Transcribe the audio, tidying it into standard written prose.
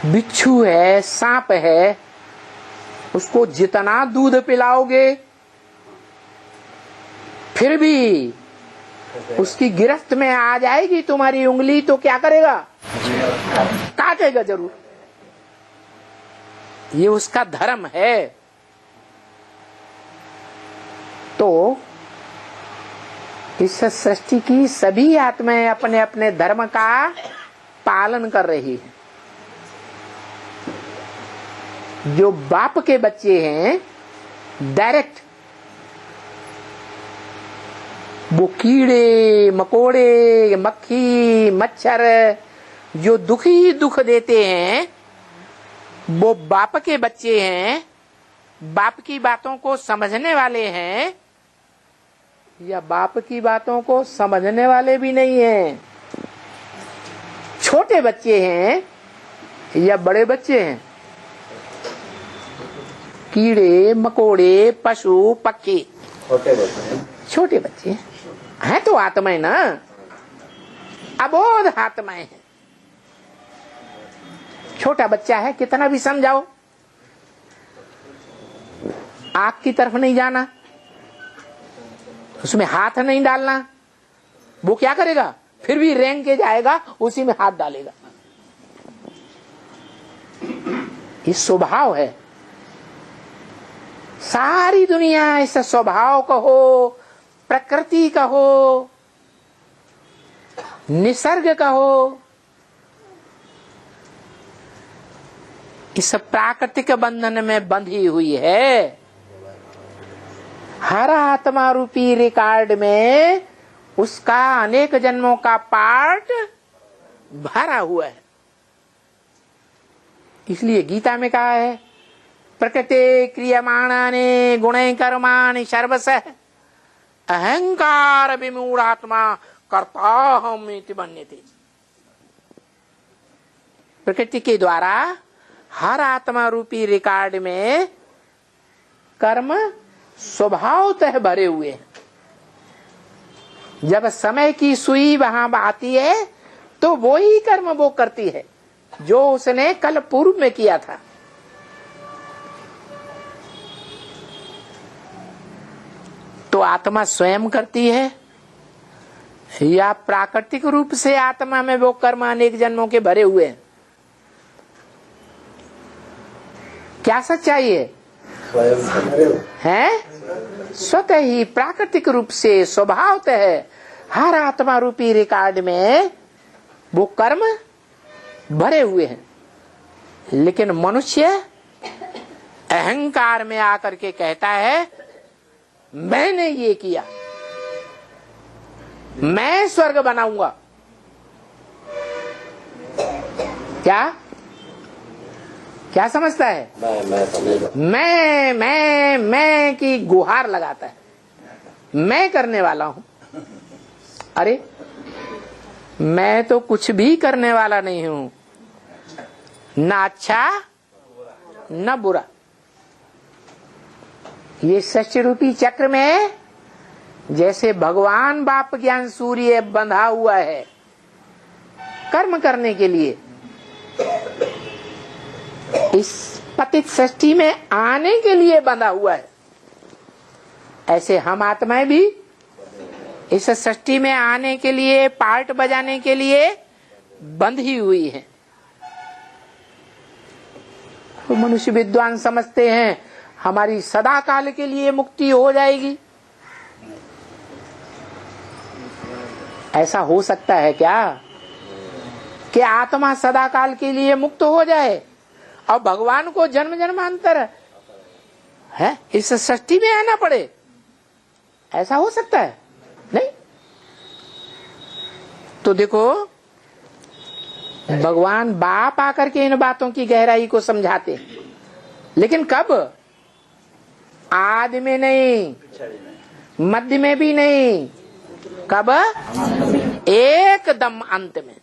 बिच्छू है, सांप है, उसको जितना दूध पिलाओगे फिर भी उसकी गिरफ्त में आ जाएगी तुम्हारी उंगली तो क्या करेगा? काटेगा जरूर। ये उसका धर्म है। तो इस सृष्टि की सभी आत्माएं अपने अपने धर्म का पालन कर रही है। जो बाप के बच्चे हैं डायरेक्ट वो कीड़े मकोड़े मक्खी मच्छर जो दुख देते हैं वो बाप के बच्चे हैं, बाप की बातों को समझने वाले हैं या बाप की बातों को समझने वाले भी नहीं हैं। छोटे बच्चे हैं या बड़े बच्चे हैं, कीड़े मकोड़े पशु पक्षी छोटे बच्चे हैं तो आत्माएं ना, अबोध आत्माएं हैं। छोटा बच्चा है, कितना भी समझाओ, आग की तरफ नहीं जाना, उसमें हाथ नहीं डालना, वो क्या करेगा? फिर भी रेंग के जाएगा, उसी में हाथ डालेगा। ये स्वभाव है। सारी दुनिया इस स्वभाव कहो, प्रकृति कहो, निसर्ग कहो, इस प्राकृतिक बंधन में बंधी हुई है। हर आत्मा रूपी रिकॉर्ड में उसका अनेक जन्मों का पार्ट भरा हुआ है। इसलिए गीता में कहा है, प्रकृति क्रियमाणानि गुणैः कर्माणि सर्वशः अहंकार विमूढ़ात्मा कर्ताहम् इति मन्यते। प्रकृति के द्वारा हर आत्मा रूपी रिकॉर्ड में कर्म स्वभावतः भरे हुए हैं। जब समय की सुई वहां आती है तो वो ही कर्म वो करती है जो उसने कल पूर्व में किया था। तो आत्मा स्वयं करती है या प्राकृतिक रूप से आत्मा में वो कर्म अनेक जन्मों के भरे हुए हैं? क्या सच्चाई है? स्वतः ही प्राकृतिक रूप से स्वभावतः हर आत्मा रूपी रिकॉर्ड में वो कर्म भरे हुए हैं। लेकिन मनुष्य अहंकार में आकर के कहता है मैंने ये किया, मैं स्वर्ग बनाऊंगा। क्या क्या समझता है? मैं की गुहार लगाता है, मैं करने वाला हूं। अरे मैं तो कुछ भी करने वाला नहीं हूं, ना अच्छा न बुरा। ये सच्च रूपी चक्र में जैसे भगवान बाप ज्ञान सूर्य बंधा हुआ है कर्म करने के लिए, इस पतित सृष्टि में आने के लिए बंधा हुआ है, ऐसे हम आत्माएं भी इस सृष्टि में आने के लिए, पार्ट बजाने के लिए बंधी हुई है। तो मनुष्य विद्वान समझते हैं हमारी सदा काल के लिए मुक्ति हो जाएगी। ऐसा हो सकता है क्या कि आत्मा सदा काल के लिए मुक्त हो जाए और भगवान को जन्म जन्मांतर है इस सृष्टि में आना पड़े? ऐसा हो सकता है? नहीं। तो देखो भगवान बाप आकर के इन बातों की गहराई को समझाते हैं, लेकिन कब? आदि में नहीं, मध्य में भी नहीं, कब? एकदम अंत में।